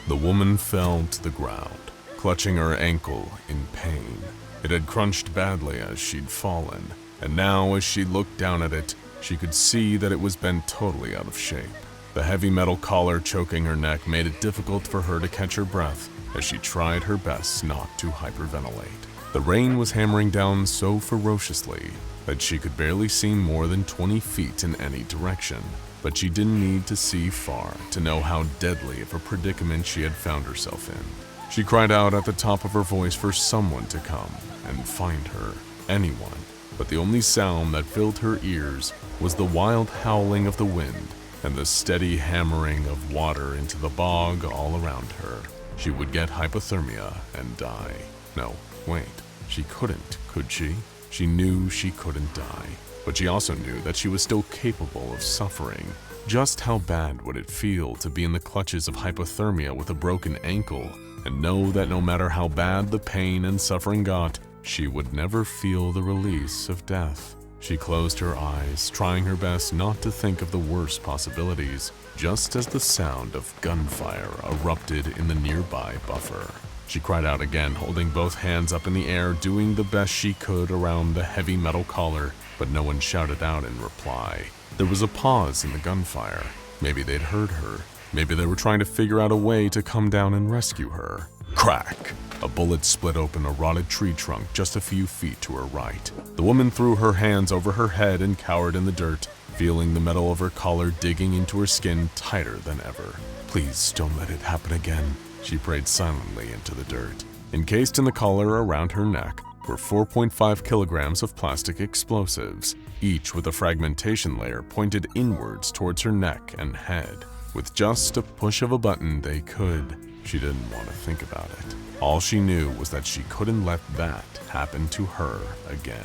The woman fell to the ground, clutching her ankle in pain. It had crunched badly as she'd fallen, and now as she looked down at it, she could see that it was bent totally out of shape. The heavy metal collar choking her neck made it difficult for her to catch her breath as she tried her best not to hyperventilate. The rain was hammering down so ferociously that she could barely see more than 20 feet in any direction, but she didn't need to see far to know how deadly of a predicament she had found herself in. She cried out at the top of her voice for someone to come and find her, anyone, but the only sound that filled her ears was the wild howling of the wind and the steady hammering of water into the bog all around her. She would get hypothermia and die. No, wait, she couldn't, could she? She knew she couldn't die, but she also knew that she was still capable of suffering. Just how bad would it feel to be in the clutches of hypothermia with a broken ankle and know that no matter how bad the pain and suffering got, she would never feel the release of death? She closed her eyes, trying her best not to think of the worst possibilities, just as the sound of gunfire erupted in the nearby buffer. She cried out again, holding both hands up in the air, doing the best she could around the heavy metal collar, but no one shouted out in reply. There was a pause in the gunfire. Maybe they'd heard her. Maybe they were trying to figure out a way to come down and rescue her. Crack! A bullet split open a rotted tree trunk just a few feet to her right. The woman threw her hands over her head and cowered in the dirt, feeling the metal of her collar digging into her skin tighter than ever. Please don't let it happen again, she prayed silently into the dirt. Encased in the collar around her neck were 4.5 kilograms of plastic explosives, each with a fragmentation layer pointed inwards towards her neck and head. With just a push of a button, they could. She didn't want to think about it. All she knew was that she couldn't let that happen to her again.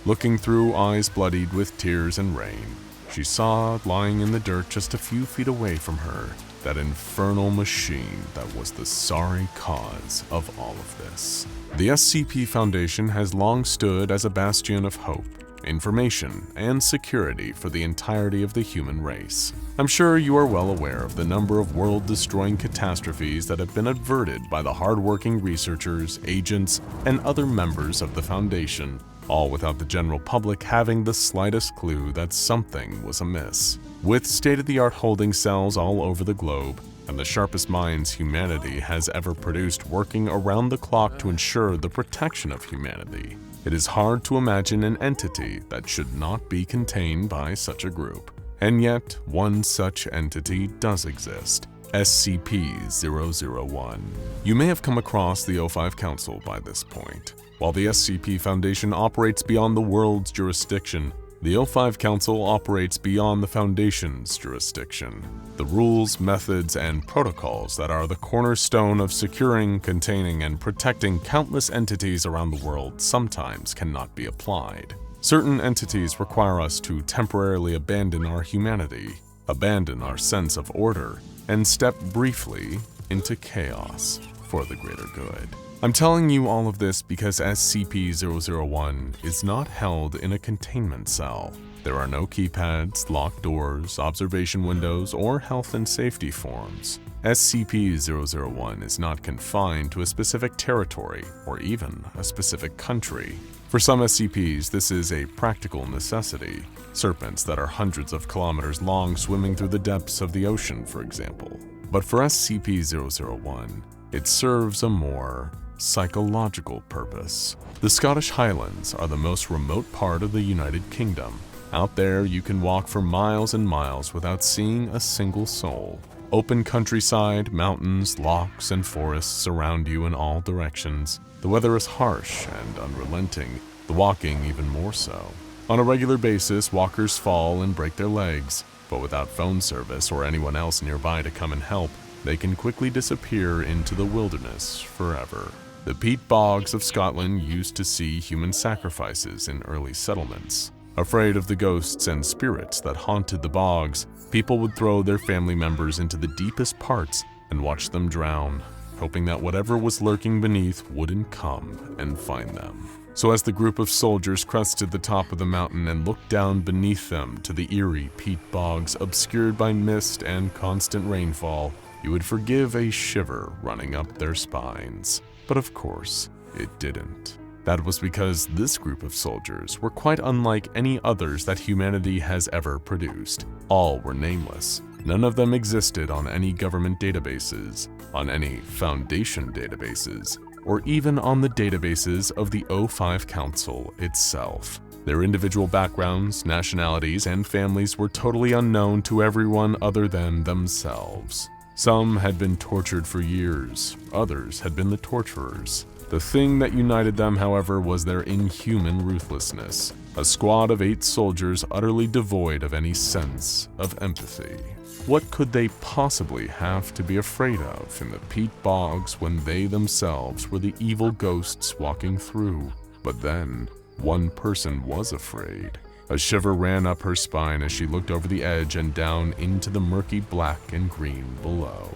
Looking through eyes bloodied with tears and rain, she saw lying in the dirt just a few feet away from her that infernal machine that was the sorry cause of all of this. The SCP Foundation has long stood as a bastion of hope, information, and security for the entirety of the human race. I'm sure you are well aware of the number of world-destroying catastrophes that have been averted by the hard-working researchers, agents, and other members of the Foundation, all without the general public having the slightest clue that something was amiss. With state-of-the-art holding cells all over the globe, and the sharpest minds humanity has ever produced working around the clock to ensure the protection of humanity, it is hard to imagine an entity that should not be contained by such a group. And yet, one such entity does exist, SCP-001. You may have come across the O5 Council by this point. While the SCP Foundation operates beyond the world's jurisdiction, the O5 Council operates beyond the Foundation's jurisdiction. The rules, methods, and protocols that are the cornerstone of securing, containing, and protecting countless entities around the world sometimes cannot be applied. Certain entities require us to temporarily abandon our humanity, abandon our sense of order, and step briefly into chaos for the greater good. I'm telling you all of this because SCP-001 is not held in a containment cell. There are no keypads, locked doors, observation windows, or health and safety forms. SCP-001 is not confined to a specific territory or even a specific country. For some SCPs, this is a practical necessity. Serpents that are hundreds of kilometers long swimming through the depths of the ocean, for example. But for SCP-001, it serves a more psychological purpose. The Scottish Highlands are the most remote part of the United Kingdom. Out there, you can walk for miles and miles without seeing a single soul. Open countryside, mountains, lochs, and forests surround you in all directions. The weather is harsh and unrelenting, the walking even more so. On a regular basis, walkers fall and break their legs, but without phone service or anyone else nearby to come and help, they can quickly disappear into the wilderness forever. The peat bogs of Scotland used to see human sacrifices in early settlements. Afraid of the ghosts and spirits that haunted the bogs, people would throw their family members into the deepest parts and watch them drown, hoping that whatever was lurking beneath wouldn't come and find them. So as the group of soldiers crested the top of the mountain and looked down beneath them to the eerie peat bogs obscured by mist and constant rainfall, you would forgive a shiver running up their spines. But of course, it didn't. That was because this group of soldiers were quite unlike any others that humanity has ever produced. All were nameless. None of them existed on any government databases, on any Foundation databases, or even on the databases of the O5 Council itself. Their individual backgrounds, nationalities, and families were totally unknown to everyone other than themselves. Some had been tortured for years, others had been the torturers. The thing that united them, however, was their inhuman ruthlessness. A squad of 8 soldiers utterly devoid of any sense of empathy. What could they possibly have to be afraid of in the peat bogs when they themselves were the evil ghosts walking through? But then, one person was afraid. A shiver ran up her spine as she looked over the edge and down into the murky black and green below.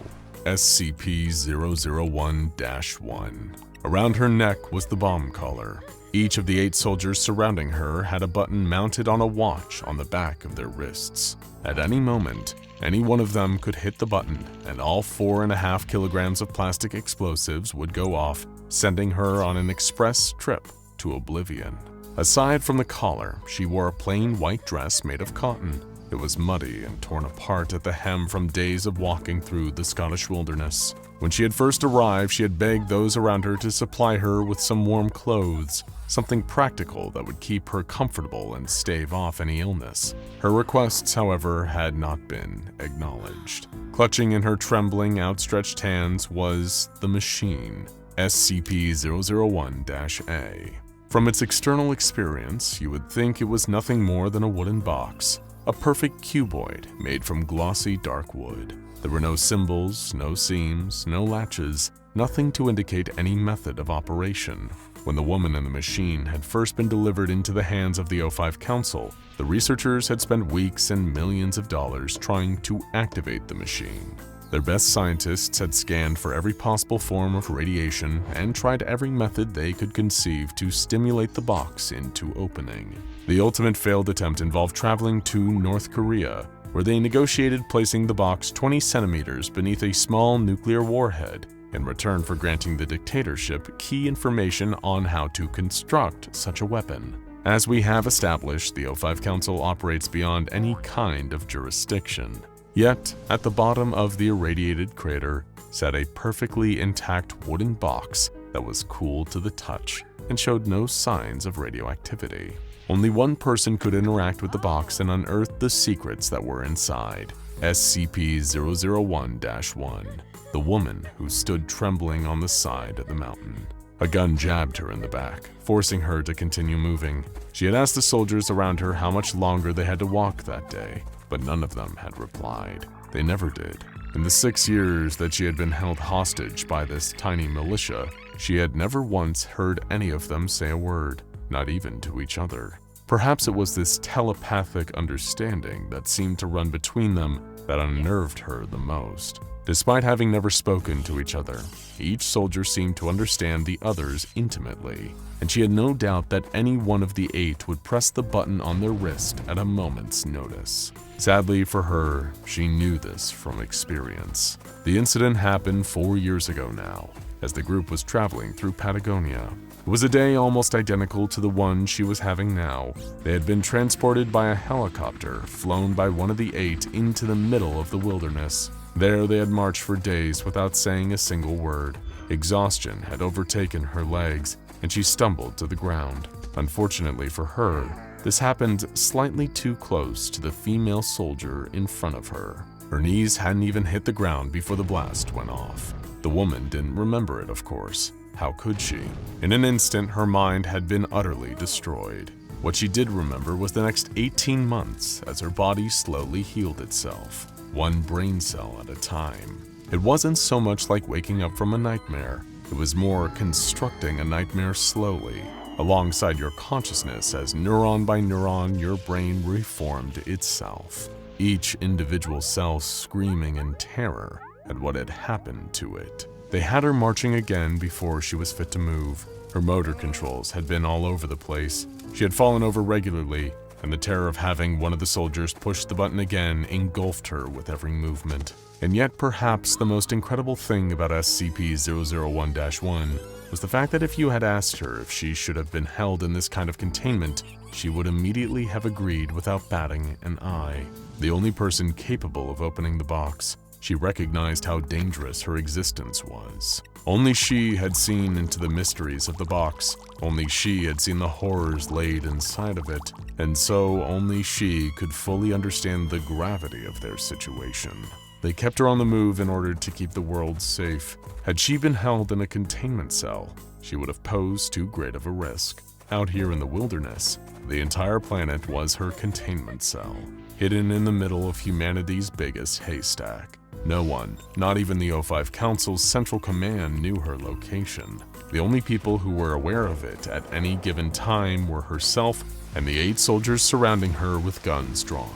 SCP-001-1. Around her neck was the bomb collar. Each of the 8 soldiers surrounding her had a button mounted on a watch on the back of their wrists. At any moment, any one of them could hit the button, and all 4.5 kilograms of plastic explosives would go off, sending her on an express trip to oblivion. Aside from the collar, she wore a plain white dress made of cotton. It was muddy and torn apart at the hem from days of walking through the Scottish wilderness. When she had first arrived, she had begged those around her to supply her with some warm clothes, something practical that would keep her comfortable and stave off any illness. Her requests, however, had not been acknowledged. Clutching in her trembling, outstretched hands was the machine, SCP-001-A. From its external appearance, you would think it was nothing more than a wooden box, a perfect cuboid made from glossy dark wood. There were no symbols, no seams, no latches, nothing to indicate any method of operation. When the woman and the machine had first been delivered into the hands of the O5 Council, the researchers had spent weeks and millions of dollars trying to activate the machine. Their best scientists had scanned for every possible form of radiation and tried every method they could conceive to stimulate the box into opening. The ultimate failed attempt involved traveling to North Korea, where they negotiated placing the box 20 centimeters beneath a small nuclear warhead in return for granting the dictatorship key information on how to construct such a weapon. As we have established, the O5 Council operates beyond any kind of jurisdiction. Yet, at the bottom of the irradiated crater sat a perfectly intact wooden box that was cool to the touch and showed no signs of radioactivity. Only one person could interact with the box and unearth the secrets that were inside. SCP-001-1, the woman who stood trembling on the side of the mountain. A gun jabbed her in the back, forcing her to continue moving. She had asked the soldiers around her how much longer they had to walk that day, but none of them had replied. They never did. In the 6 years that she had been held hostage by this tiny militia, she had never once heard any of them say a word, not even to each other. Perhaps it was this telepathic understanding that seemed to run between them that unnerved her the most. Despite having never spoken to each other, each soldier seemed to understand the others intimately, and she had no doubt that any one of the 8 would press the button on their wrist at a moment's notice. Sadly for her, she knew this from experience. The incident happened 4 years ago now, as the group was traveling through Patagonia. It was a day almost identical to the one she was having now. They had been transported by a helicopter flown by one of the 8 into the middle of the wilderness. There they had marched for days without saying a single word. Exhaustion had overtaken her legs, and she stumbled to the ground. Unfortunately for her, this happened slightly too close to the female soldier in front of her. Her knees hadn't even hit the ground before the blast went off. The woman didn't remember it, of course. How could she? In an instant, her mind had been utterly destroyed. What she did remember was the next 18 months as her body slowly healed itself, one brain cell at a time. It wasn't so much like waking up from a nightmare. It was more constructing a nightmare slowly, alongside your consciousness as neuron by neuron your brain reformed itself, each individual cell screaming in terror at what had happened to it. They had her marching again before she was fit to move. Her motor controls had been all over the place. She had fallen over regularly, and the terror of having one of the soldiers push the button again engulfed her with every movement. And yet perhaps the most incredible thing about SCP-001-1 was the fact that if you had asked her if she should have been held in this kind of containment, she would immediately have agreed without batting an eye. The only person capable of opening the box, she recognized how dangerous her existence was. Only she had seen into the mysteries of the box, only she had seen the horrors laid inside of it, and so only she could fully understand the gravity of their situation. They kept her on the move in order to keep the world safe. Had she been held in a containment cell, she would have posed too great of a risk. Out here in the wilderness, the entire planet was her containment cell, hidden in the middle of humanity's biggest haystack. No one, not even the O5 Council's Central Command, knew her location. The only people who were aware of it at any given time were herself and the 8 soldiers surrounding her with guns drawn.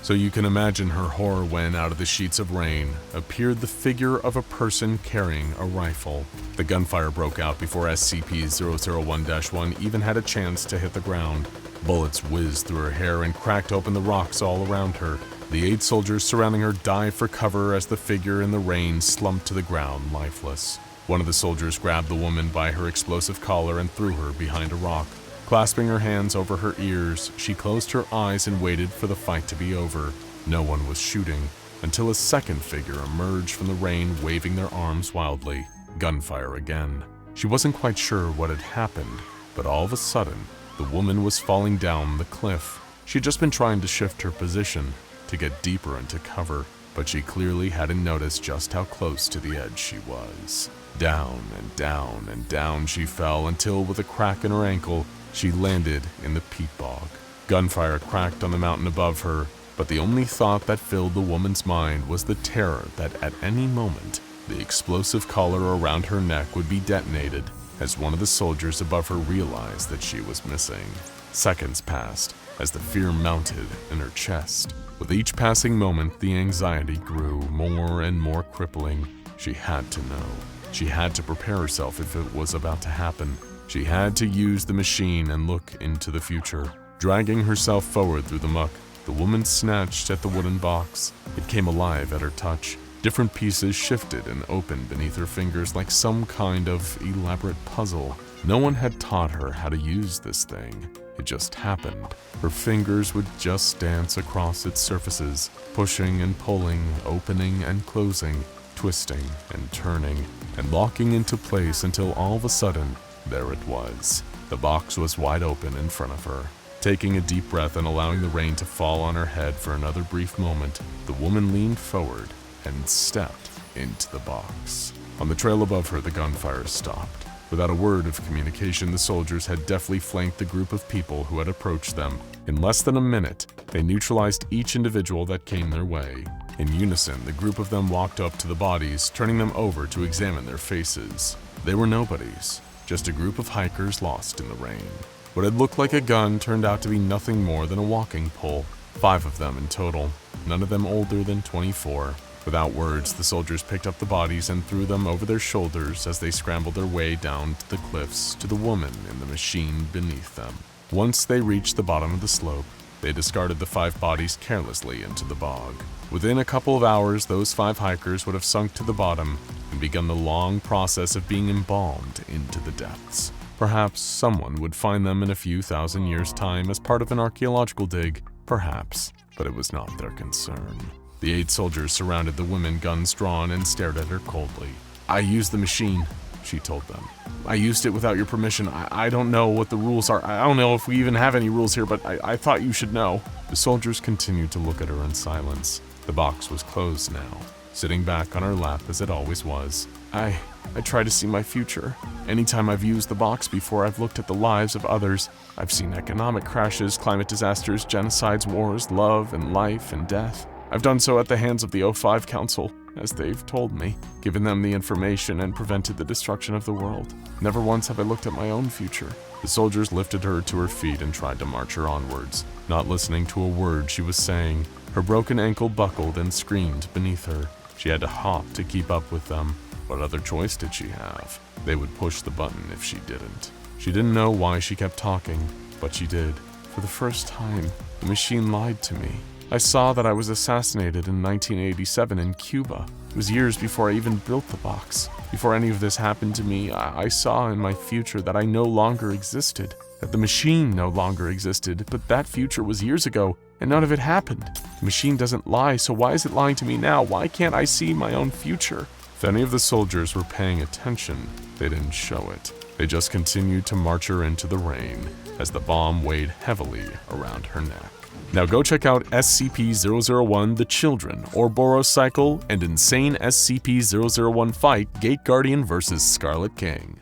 So you can imagine her horror when, out of the sheets of rain, appeared the figure of a person carrying a rifle. The gunfire broke out before SCP-001-1 even had a chance to hit the ground. Bullets whizzed through her hair and cracked open the rocks all around her. The 8 soldiers surrounding her dived for cover as the figure in the rain slumped to the ground lifeless. One of the soldiers grabbed the woman by her explosive collar and threw her behind a rock. Clasping her hands over her ears, she closed her eyes and waited for the fight to be over. No one was shooting, until a second figure emerged from the rain waving their arms wildly. Gunfire again. She wasn't quite sure what had happened, but all of a sudden, the woman was falling down the cliff. She'd just been trying to shift her position to get deeper into cover, but she clearly hadn't noticed just how close to the edge she was. Down and down and down she fell until, with a crack in her ankle, she landed in the peat bog. Gunfire cracked on the mountain above her, but the only thought that filled the woman's mind was the terror that at any moment the explosive collar around her neck would be detonated as one of the soldiers above her realized that she was missing. Seconds passed as the fear mounted in her chest. With each passing moment, the anxiety grew more and more crippling. She had to know. She had to prepare herself if it was about to happen. She had to use the machine and look into the future. Dragging herself forward through the muck, the woman snatched at the wooden box. It came alive at her touch. Different pieces shifted and opened beneath her fingers like some kind of elaborate puzzle. No one had taught her how to use this thing. It just happened. Her fingers would just dance across its surfaces, pushing and pulling, opening and closing, twisting and turning, and locking into place until all of a sudden, there it was. The box was wide open in front of her. Taking a deep breath and allowing the rain to fall on her head for another brief moment, the woman leaned forward and stepped into the box. On the trail above her, the gunfire stopped. Without a word of communication, the soldiers had deftly flanked the group of people who had approached them. In less than a minute, they neutralized each individual that came their way. In unison, the group of them walked up to the bodies, turning them over to examine their faces. They were nobodies. Just a group of hikers lost in the rain. What had looked like a gun turned out to be nothing more than a walking pole. 5 of them in total, none of them older than 24. Without words, the soldiers picked up the bodies and threw them over their shoulders as they scrambled their way down the cliffs to the woman in the machine beneath them. Once they reached the bottom of the slope, they discarded the 5 bodies carelessly into the bog. Within a couple of hours, those 5 hikers would have sunk to the bottom and begun the long process of being embalmed into the depths. Perhaps someone would find them in a few thousand years' time as part of an archaeological dig. Perhaps, but it was not their concern. The 8 soldiers surrounded the woman, guns drawn, and stared at her coldly. "I used the machine," she told them. "I used it without your permission. I don't know what the rules are. I don't know if we even have any rules here, but I thought you should know." The soldiers continued to look at her in silence. The box was closed now, sitting back on her lap as it always was. I try to see my future. Anytime I've used the box before, I've looked at the lives of others. I've seen economic crashes, climate disasters, genocides, wars, love and life and death. I've done so at the hands of the O5 Council, as they've told me, given them the information and prevented the destruction of the world. Never once have I looked at my own future. The soldiers lifted her to her feet and tried to march her onwards, not listening to a word she was saying. Her broken ankle buckled and screamed beneath her. She had to hop to keep up with them. What other choice did she have? They would push the button if she didn't. She didn't know why she kept talking, but she did. For the first time, the machine lied to me. I saw that I was assassinated in 1987 in Cuba. It was years before I even built the box. Before any of this happened to me, I saw in my future that I no longer existed, that the machine no longer existed, but that future was years ago, and none of it happened. The machine doesn't lie, so why is it lying to me now? Why can't I see my own future? If any of the soldiers were paying attention, they didn't show it. They just continued to march her into the rain as the bomb weighed heavily around her neck. Now go check out SCP-001 The Children, Ouroboros Cycle, and Insane SCP-001 Fight Gate Guardian vs. Scarlet King.